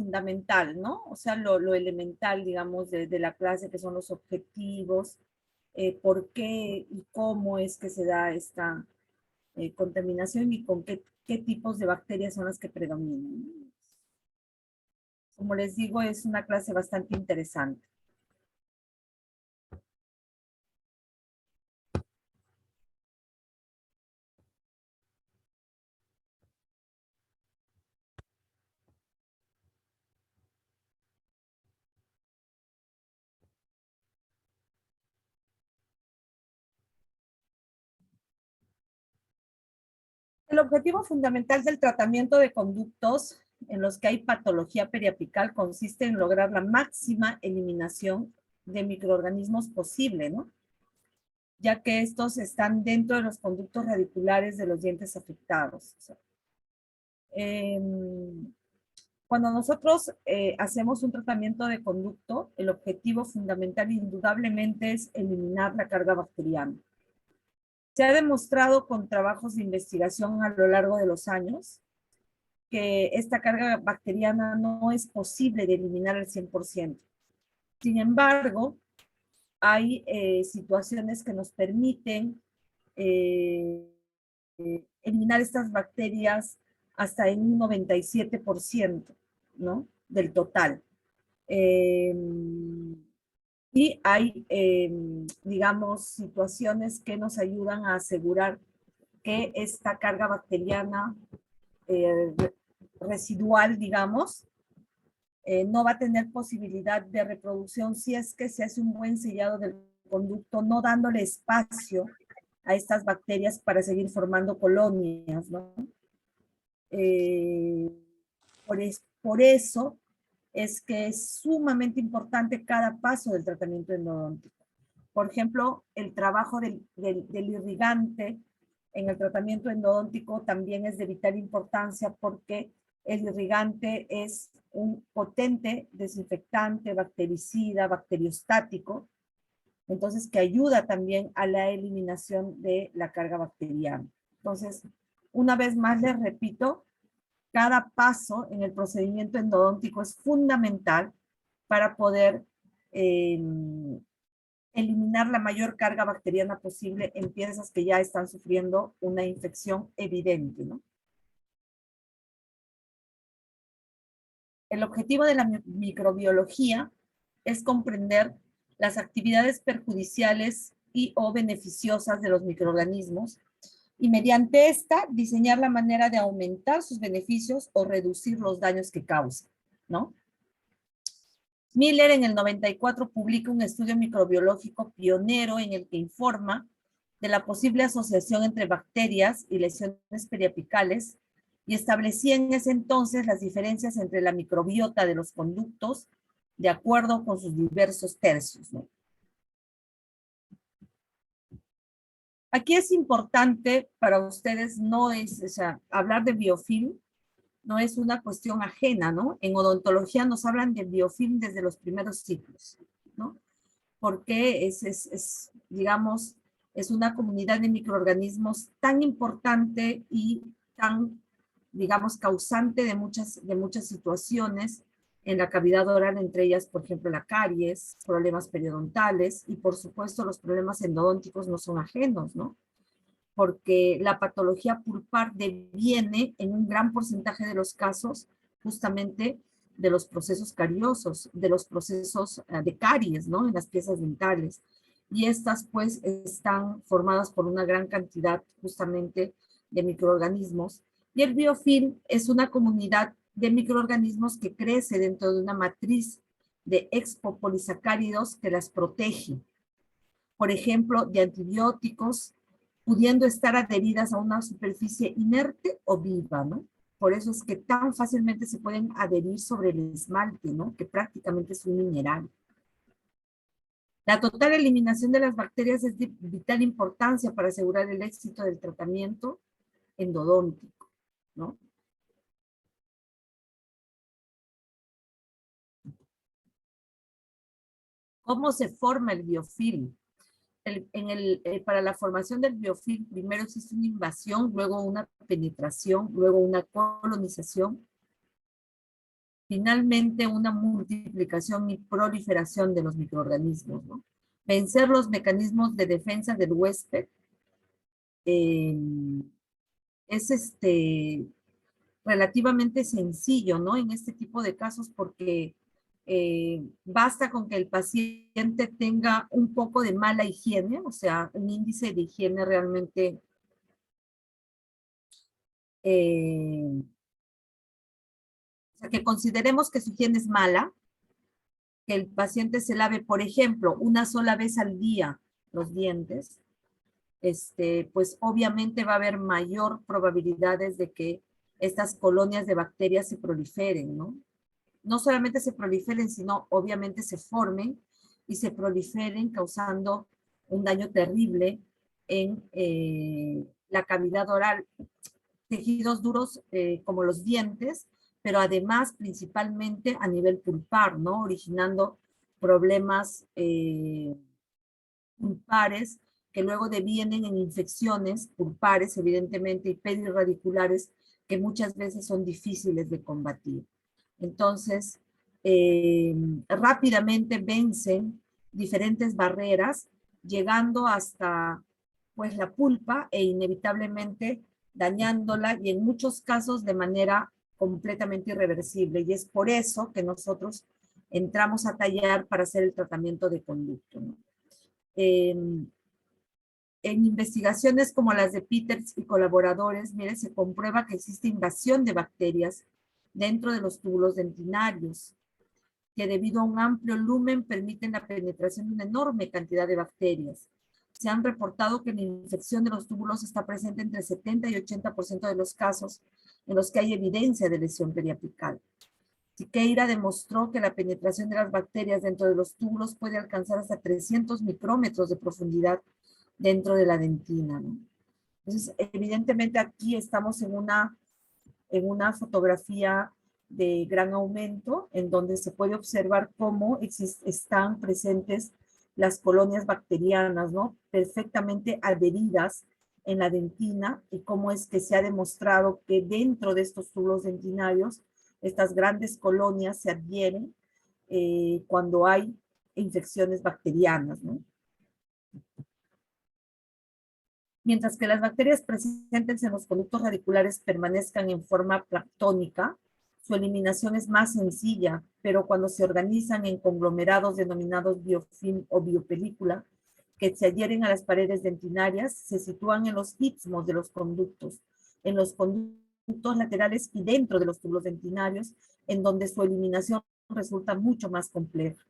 fundamental, ¿no? O sea, lo elemental, digamos, de la clase, que son los objetivos, por qué y cómo es que se da esta contaminación y con qué tipos de bacterias son las que predominan, ¿no? Como les digo, es una clase bastante interesante. El objetivo fundamental del tratamiento de conductos en los que hay patología periapical consiste en lograr la máxima eliminación de microorganismos posible, ¿no? Ya que estos están dentro de los conductos radiculares de los dientes afectados. O sea, cuando nosotros hacemos un tratamiento de conducto, el objetivo fundamental indudablemente es eliminar la carga bacteriana. Se ha demostrado con trabajos de investigación a lo largo de los años que esta carga bacteriana no es posible de eliminar al 100%. Sin embargo, hay situaciones que nos permiten eliminar estas bacterias hasta en un 97%, ¿no? Del total. Y hay, digamos, situaciones que nos ayudan a asegurar que esta carga bacteriana residual, digamos, no va a tener posibilidad de reproducción si es que se hace un buen sellado del conducto, no dándole espacio a estas bacterias para seguir formando colonias, ¿no? Por eso es que es sumamente importante cada paso del tratamiento endodóntico. Por ejemplo, el trabajo del irrigante en el tratamiento endodóntico también es de vital importancia porque el irrigante es un potente desinfectante, bactericida, bacteriostático, entonces que ayuda también a la eliminación de la carga bacteriana. Entonces, una vez más les repito, cada paso en el procedimiento endodóntico es fundamental para poder eliminar la mayor carga bacteriana posible en piezas que ya están sufriendo una infección evidente, ¿no? El objetivo de la microbiología es comprender las actividades perjudiciales y o beneficiosas de los microorganismos y mediante esta diseñar la manera de aumentar sus beneficios o reducir los daños que causan, ¿no? Miller en el 94 publica un estudio microbiológico pionero en el que informa de la posible asociación entre bacterias y lesiones periapicales y establecía en ese entonces las diferencias entre la microbiota de los conductos de acuerdo con sus diversos tercios, ¿no? Aquí es importante para ustedes, no es, o sea, hablar de biofilm no es una cuestión ajena, ¿no? En odontología nos hablan de biofilm desde los primeros ciclos, ¿no? Porque digamos, es una comunidad de microorganismos tan importante y tan, digamos, causante de muchas situaciones en la cavidad oral, entre ellas, por ejemplo, la caries, problemas periodontales y, por supuesto, los problemas endodónticos no son ajenos, ¿no? Porque la patología pulpar deviene en un gran porcentaje de los casos justamente de los procesos cariosos, de los procesos de caries, ¿no? En las piezas dentales. Y estas pues están formadas por una gran cantidad justamente de microorganismos. Y el biofilm es una comunidad de microorganismos que crece dentro de una matriz de expopolisacáridos que las protege. Por ejemplo, de antibióticos, pudiendo estar adheridas a una superficie inerte o viva, ¿no? Por eso es que tan fácilmente se pueden adherir sobre el esmalte, ¿no? Que prácticamente es un mineral. La total eliminación de las bacterias es de vital importancia para asegurar el éxito del tratamiento endodóntico, ¿no? ¿Cómo se forma el biofilm? Para la formación del biofilm, primero existe una invasión, luego una penetración, luego una colonización finalmente una multiplicación y proliferación de los microorganismos, ¿no? Vencer los mecanismos de defensa del huésped eh, es relativamente sencillo, ¿no? En este tipo de casos porque basta con que el paciente tenga un poco de mala higiene, o sea, un índice de higiene realmente o sea, que consideremos que su higiene es mala, que el paciente se lave, por ejemplo, una sola vez al día los dientes, pues obviamente va a haber mayor probabilidades de que estas colonias de bacterias se proliferen, ¿no? No solamente se proliferen, sino obviamente se formen y se proliferen causando un daño terrible en la cavidad oral, tejidos duros como los dientes, pero además principalmente a nivel pulpar, ¿no? Originando problemas pulpares que luego devienen en infecciones pulpares, evidentemente, y perirradiculares que muchas veces son difíciles de combatir. Entonces, rápidamente vencen diferentes barreras, llegando hasta pues la pulpa e inevitablemente dañándola y en muchos casos de manera completamente irreversible. Y es por eso que nosotros entramos a tallar para hacer el tratamiento de conducto, ¿no? En investigaciones como las de Peters y colaboradores, mire, se comprueba que existe invasión de bacterias dentro de los túbulos dentinarios, que debido a un amplio lumen permiten la penetración de una enorme cantidad de bacterias. Se han reportado que la infección de los túbulos está presente entre 70 y 80% de los casos en los que hay evidencia de lesión periapical. Siqueira demostró que la penetración de las bacterias dentro de los túbulos puede alcanzar hasta 300 micrómetros de profundidad dentro de la dentina, ¿no? Entonces, evidentemente aquí estamos en una fotografía de gran aumento, en donde se puede observar cómo están presentes las colonias bacterianas, ¿no? Perfectamente adheridas en la dentina y cómo es que se ha demostrado que dentro de estos túbulos dentinarios estas grandes colonias se adhieren cuando hay infecciones bacterianas, ¿no? Mientras que las bacterias presentes en los conductos radiculares permanezcan en forma planctónica, su eliminación es más sencilla, pero cuando se organizan en conglomerados denominados biofilm o biopelícula, que se adhieren a las paredes dentinarias, se sitúan en los istmos de los conductos, en los conductos laterales y dentro de los túbulos dentinarios, en donde su eliminación resulta mucho más compleja.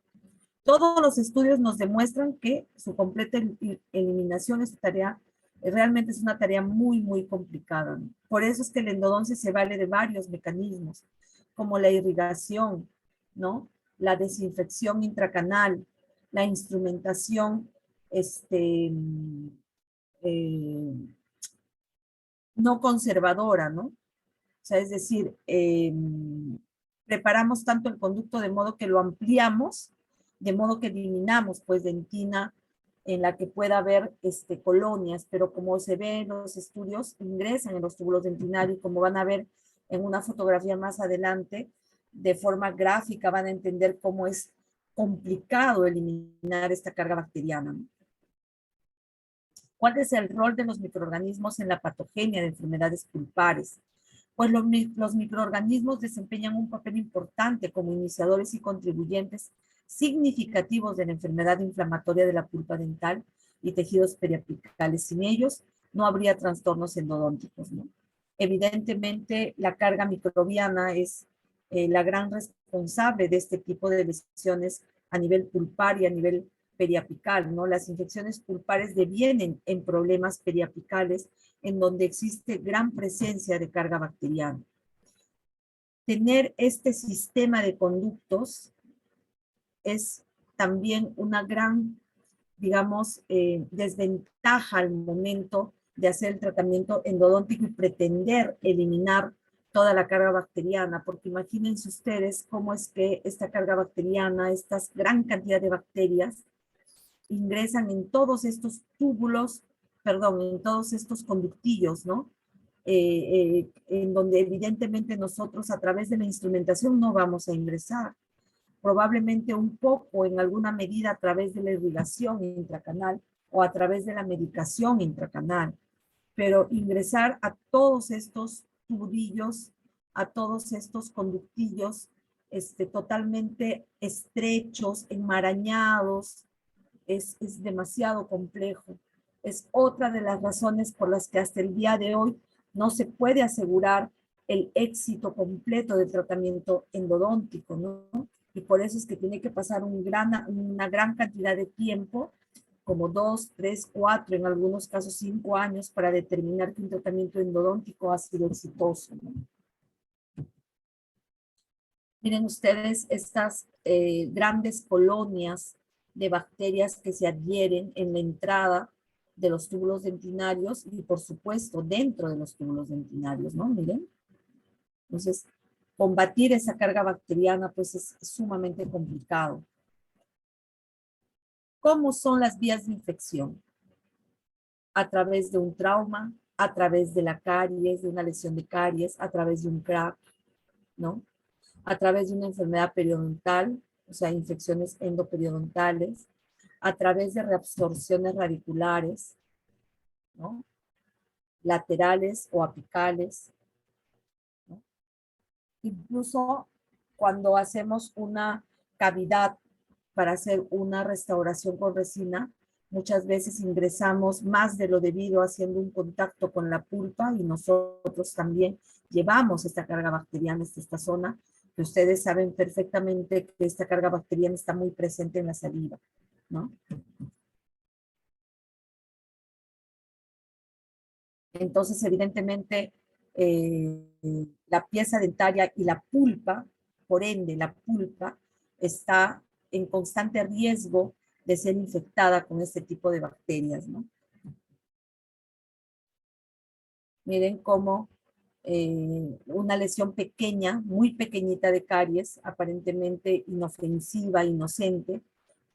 Todos los estudios nos demuestran que su completa eliminación es tarea, realmente es una tarea muy, muy complicada, ¿no? Por eso es que la endodoncia se vale de varios mecanismos, como la irrigación, ¿no? La desinfección intracanal, la instrumentación eh, no conservadora, ¿no? O sea, es decir, preparamos tanto el conducto de modo que lo ampliamos, de modo que eliminamos pues dentina en la que pueda haber colonias, pero como se ve en los estudios, ingresan en los túbulos dentinarios, como van a ver en una fotografía más adelante, de forma gráfica van a entender cómo es complicado eliminar esta carga bacteriana, ¿no? ¿Cuál es el rol de los microorganismos en la patogenia de enfermedades pulpares? Pues los microorganismos desempeñan un papel importante como iniciadores y contribuyentes significativos de la enfermedad inflamatoria de la pulpa dental y tejidos periapicales. Sin ellos, no habría trastornos endodónticos, ¿no? Evidentemente, la carga microbiana es la gran responsable de este tipo de lesiones a nivel pulpar y a nivel periapical, ¿no? Las infecciones pulpares devienen en problemas periapicales en donde existe gran presencia de carga bacteriana. Tener este sistema de conductos es también una gran, digamos, desventaja al momento de hacer el tratamiento endodóntico y pretender eliminar toda la carga bacteriana, porque imagínense ustedes cómo es que esta carga bacteriana, esta gran cantidad de bacterias, ingresan en todos estos túbulos, perdón, en todos estos conductillos, ¿no? en donde evidentemente nosotros a través de la instrumentación no vamos a ingresar. Probablemente un poco, en alguna medida, a través de la irrigación intracanal o a través de la medicación intracanal. Pero ingresar a todos estos tubulillos, a todos estos conductillos totalmente estrechos, enmarañados, es demasiado complejo. Es otra de las razones por las que hasta el día de hoy no se puede asegurar el éxito completo del tratamiento endodóntico, ¿no? Y por eso es que tiene que pasar una gran cantidad de tiempo, como 2, 3, 4, en algunos casos 5 años, para determinar que un tratamiento endodóntico ha sido exitoso, ¿no? Miren ustedes estas grandes colonias de bacterias que se adhieren en la entrada de los túbulos dentinarios y, por supuesto, dentro de los túbulos dentinarios, ¿no? Miren. Entonces, combatir esa carga bacteriana, pues, es sumamente complicado. ¿Cómo son las vías de infección? A través de un trauma, a través de la caries, de una lesión de caries, a través de un crack, ¿no? A través de una enfermedad periodontal, o sea, infecciones endoperidontales, a través de reabsorciones radiculares, ¿no? Laterales o apicales, ¿no? Incluso cuando hacemos una cavidad para hacer una restauración con resina, muchas veces ingresamos más de lo debido haciendo un contacto con la pulpa y nosotros también llevamos esta carga bacteriana hasta esta zona, que ustedes saben perfectamente que esta carga bacteriana está muy presente en la saliva, ¿no? Entonces, evidentemente, la pieza dentaria y la pulpa, por ende, la pulpa está en constante riesgo de ser infectada con este tipo de bacterias, ¿no? Miren cómo una lesión pequeña, muy pequeñita de caries, aparentemente inofensiva, inocente,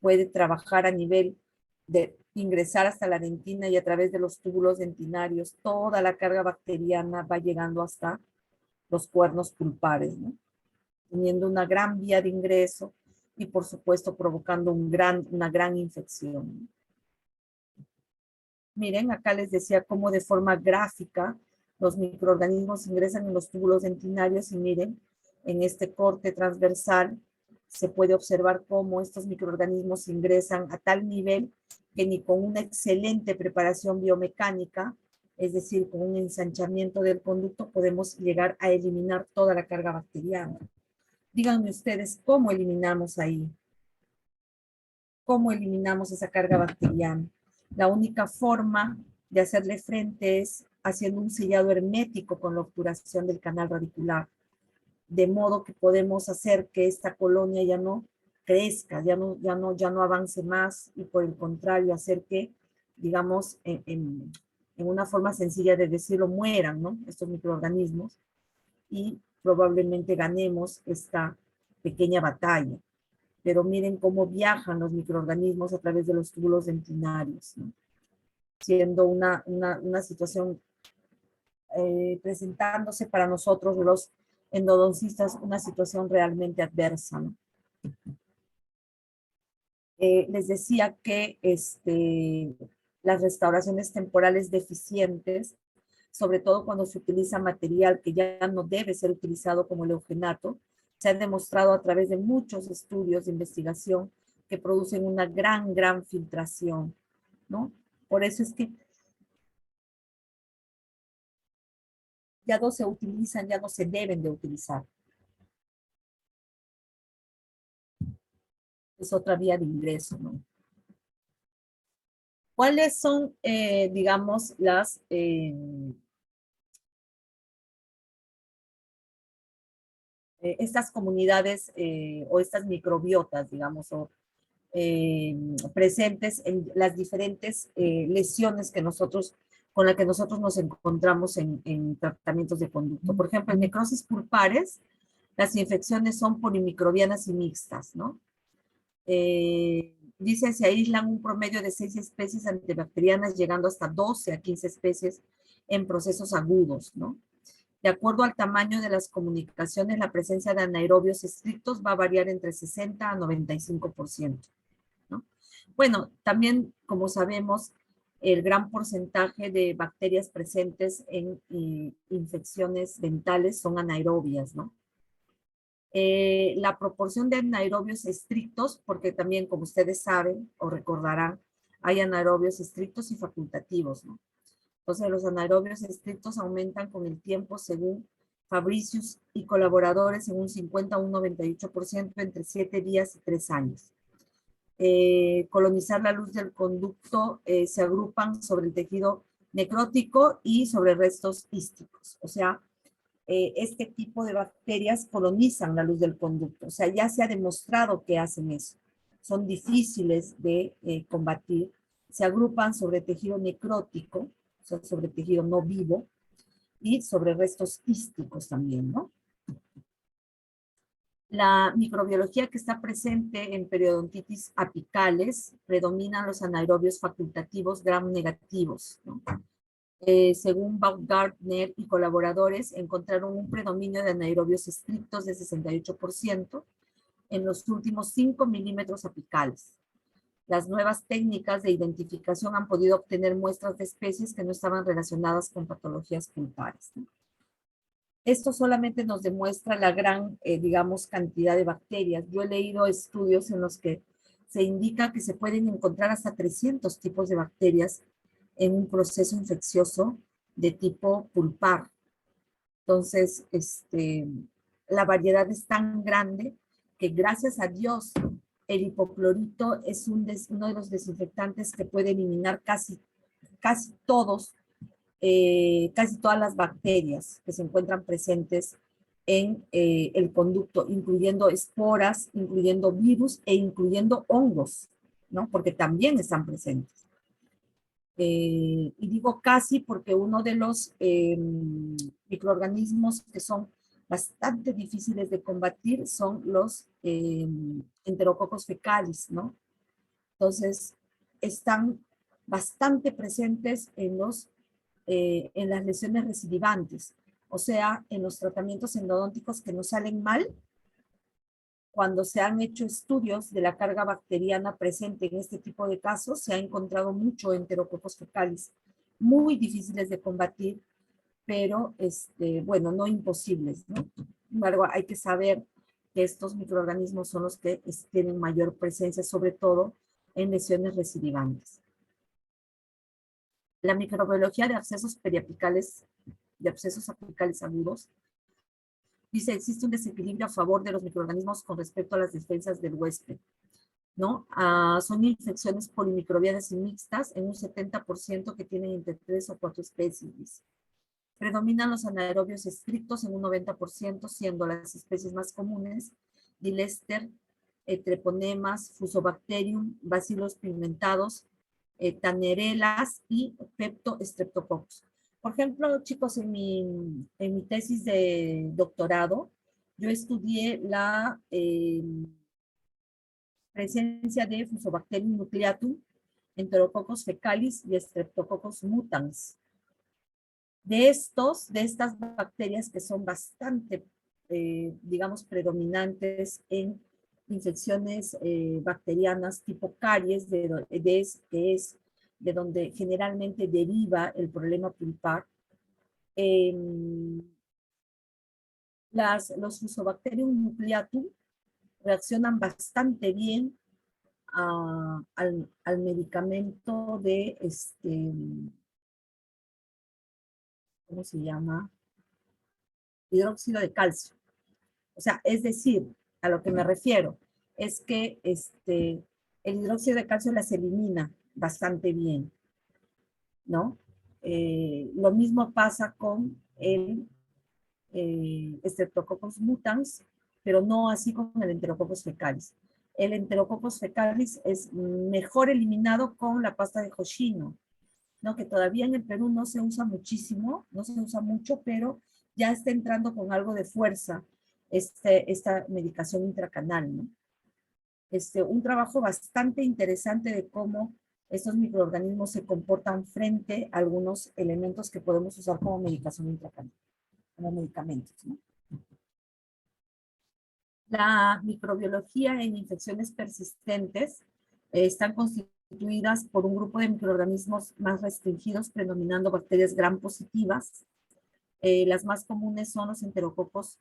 puede trabajar a nivel de ingresar hasta la dentina y a través de los túbulos dentinarios, toda la carga bacteriana va llegando hasta los cuernos pulpares, ¿no? Teniendo una gran vía de ingreso y por supuesto provocando una gran infección, ¿no? Miren, acá les decía cómo de forma gráfica los microorganismos ingresan en los túbulos dentinarios y miren, en este corte transversal se puede observar cómo estos microorganismos ingresan a tal nivel que ni con una excelente preparación biomecánica, es decir, con un ensanchamiento del conducto, podemos llegar a eliminar toda la carga bacteriana. Díganme ustedes, ¿cómo eliminamos ahí? ¿Cómo eliminamos esa carga bacteriana? La única forma de hacerle frente es haciendo un sellado hermético con la obturación del canal radicular, de modo que podemos hacer que esta colonia ya no crezca, ya no avance más y por el contrario hacer que, digamos, en una forma sencilla de decirlo, mueran, ¿no? Estos microorganismos y probablemente ganemos esta pequeña batalla. Pero miren cómo viajan los microorganismos a través de los túbulos dentinarios, ¿no? Siendo una situación presentándose para nosotros los endodoncistas una situación realmente adversa, ¿no? Les decía que las restauraciones temporales deficientes, sobre todo cuando se utiliza material que ya no debe ser utilizado como el eugenato, se ha demostrado a través de muchos estudios de investigación que producen una gran filtración, ¿no? Por eso es que ya no se utilizan, ya no se deben de utilizar. Es otra vía de ingreso, ¿no? ¿Cuáles son, digamos, estas comunidades o estas microbiotas, digamos, o presentes en las diferentes lesiones que con las que nosotros nos encontramos en tratamientos de conducto? Por ejemplo, en necrosis pulpares, las infecciones son polimicrobianas y mixtas, ¿no? Dice, se aíslan un promedio de 6 especies antibacterianas, llegando hasta 12 a 15 especies en procesos agudos, ¿no? De acuerdo al tamaño de las comunicaciones, la presencia de anaerobios estrictos va a variar entre 60 a 95%, ¿no? Bueno, también, como sabemos, el gran porcentaje de bacterias presentes en infecciones dentales son anaerobias, ¿no? La proporción de anaerobios estrictos, porque también, como ustedes saben o recordarán, hay anaerobios estrictos y facultativos, ¿no? Entonces, los anaerobios estrictos aumentan con el tiempo según Fabricius y colaboradores en un 50 a un 98% entre 7 días y 3 años. Colonizar la luz del conducto se agrupan sobre el tejido necrótico y sobre restos hísticos. O sea, este tipo de bacterias colonizan la luz del conducto. O sea, ya se ha demostrado que hacen eso. Son difíciles de combatir. Se agrupan sobre tejido necrótico, o sea, sobre tejido no vivo, y sobre restos hísticos también, ¿no? La microbiología que está presente en periodontitis apicales predominan los anaerobios facultativos gram negativos, ¿no? Según Baumgartner y colaboradores, encontraron un predominio de anaerobios estrictos de 68% en los últimos 5 milímetros apicales. Las nuevas técnicas de identificación han podido obtener muestras de especies que no estaban relacionadas con patologías pulpares, ¿no? Esto solamente nos demuestra la gran, digamos, cantidad de bacterias. Yo he leído estudios en los que se indica que se pueden encontrar hasta 300 tipos de bacterias en un proceso infeccioso de tipo pulpar. Entonces, la variedad es tan grande que gracias a Dios el hipoclorito es uno de los desinfectantes que puede eliminar casi todas las bacterias que se encuentran presentes en el conducto, incluyendo esporas, incluyendo virus e incluyendo hongos, ¿no? Porque también están presentes. Y digo casi porque uno de los microorganismos que son bastante difíciles de combatir son los enterococos fecalis, ¿no? Entonces, están bastante presentes en las lesiones recidivantes, o sea, en los tratamientos endodónticos que nos salen mal. Cuando se han hecho estudios de la carga bacteriana presente en este tipo de casos, se ha encontrado mucho enterococos fecalis, muy difíciles de combatir, pero, bueno, no imposibles, ¿no? Sin embargo, hay que saber que estos microorganismos son los que tienen mayor presencia, sobre todo en lesiones recidivantes. La microbiología de abscesos periapicales, de abscesos apicales agudos, dice, existe un desequilibrio a favor de los microorganismos con respecto a las defensas del huésped, ¿no? Son infecciones polimicrobianas y mixtas en un 70% que tienen entre 3 o 4 especies. Predominan los anaerobios estrictos en un 90%, siendo las especies más comunes Dilester, Treponemas, Fusobacterium, bacilos pigmentados, Tannerelas y Peptostreptococcus. Por ejemplo, chicos, en mi tesis de doctorado, yo estudié la presencia de Fusobacterium nucleatum, Enterococcus fecalis y Streptococcus mutans. De estas bacterias que son bastante, digamos, predominantes en infecciones bacterianas tipo caries, que es de donde generalmente deriva el problema pulpar, los Fusobacterium nucleatum reaccionan bastante bien al medicamento de, ¿cómo se llama? Hidróxido de calcio. O sea, es decir, a lo que me refiero es que el hidróxido de calcio las elimina bastante bien, ¿no? Lo mismo pasa con el Streptococcus mutans, pero no así con el Enterococcus fecalis. El Enterococcus fecalis es mejor eliminado con la pasta de Hoshino, ¿no? Que todavía en el Perú no se usa muchísimo, no se usa mucho, pero ya está entrando con algo de fuerza esta medicación intracanal, ¿no? Un trabajo bastante interesante de cómo Estos microorganismos se comportan frente a algunos elementos que podemos usar como medicación intracraniana, como medicamentos, ¿no? La microbiología en infecciones persistentes están constituidas por un grupo de microorganismos más restringidos, predominando bacterias gram positivas. Las más comunes son los enterococos,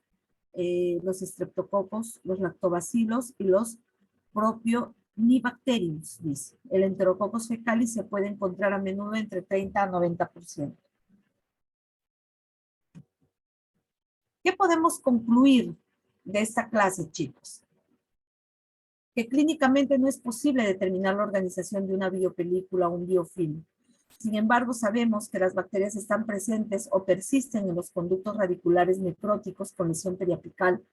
los streptococos, los lactobacilos y los propionibacteriums, dice. El enterococcus fecalis se puede encontrar a menudo entre 30 a 90%. ¿Qué podemos concluir de esta clase, chicos? Que clínicamente no es posible determinar la organización de una biopelícula o un biofilm. Sin embargo, sabemos que las bacterias están presentes o persisten en los conductos radiculares necróticos con lesión periapical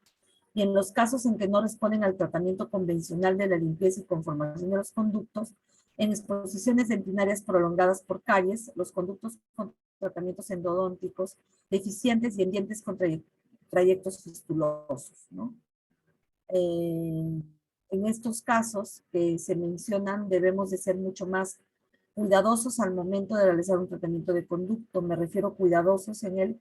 y en los casos en que no responden al tratamiento convencional de la limpieza y conformación de los conductos, en exposiciones dentinarias prolongadas por caries, los conductos con tratamientos endodónticos deficientes y en dientes con trayectos fistulosos, ¿no? En estos casos que se mencionan, debemos de ser mucho más cuidadosos al momento de realizar un tratamiento de conducto. Me refiero cuidadosos en el,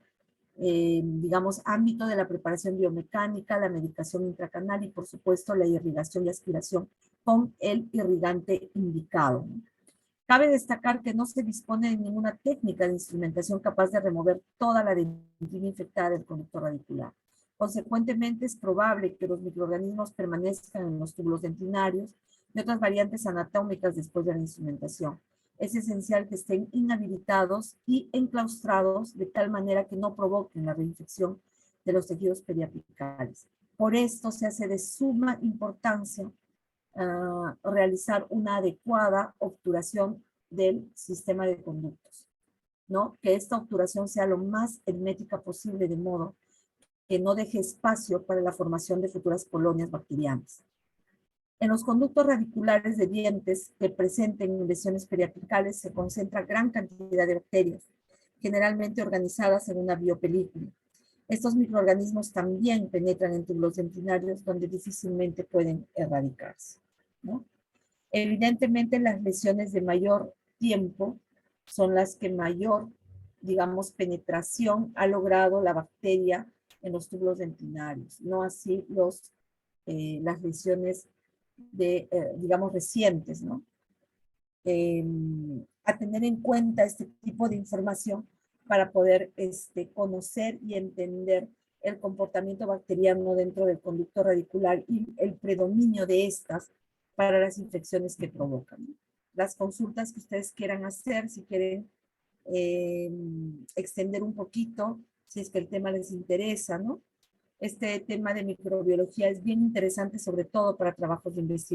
digamos, ámbito de la preparación biomecánica, la medicación intracanal y, por supuesto, la irrigación y aspiración con el irrigante indicado. Cabe destacar que no se dispone de ninguna técnica de instrumentación capaz de remover toda la dentina infectada del conducto radicular. Consecuentemente, es probable que los microorganismos permanezcan en los túbulos dentinarios y otras variantes anatómicas después de la instrumentación. Es esencial que estén inhabilitados y enclaustrados de tal manera que no provoquen la reinfección de los tejidos periapicales. Por esto se hace de suma importancia realizar una adecuada obturación del sistema de conductos, ¿no? Que esta obturación sea lo más hermética posible, de modo que no deje espacio para la formación de futuras colonias bacterianas. En los conductos radiculares de dientes que presenten lesiones periapicales se concentra gran cantidad de bacterias, generalmente organizadas en una biopelícula. Estos microorganismos también penetran en túbulos dentinarios donde difícilmente pueden erradicarse, ¿no? Evidentemente, las lesiones de mayor tiempo son las que mayor, digamos, penetración ha logrado la bacteria en los túbulos dentinarios, no así las lesiones de, digamos, recientes, ¿no? A tener en cuenta este tipo de información para poder conocer y entender el comportamiento bacteriano dentro del conducto radicular y el predominio de estas para las infecciones que provocan. Las consultas que ustedes quieran hacer, si quieren extender un poquito, si es que el tema les interesa, ¿no? Este tema de microbiología es bien interesante, sobre todo para trabajos de investigación.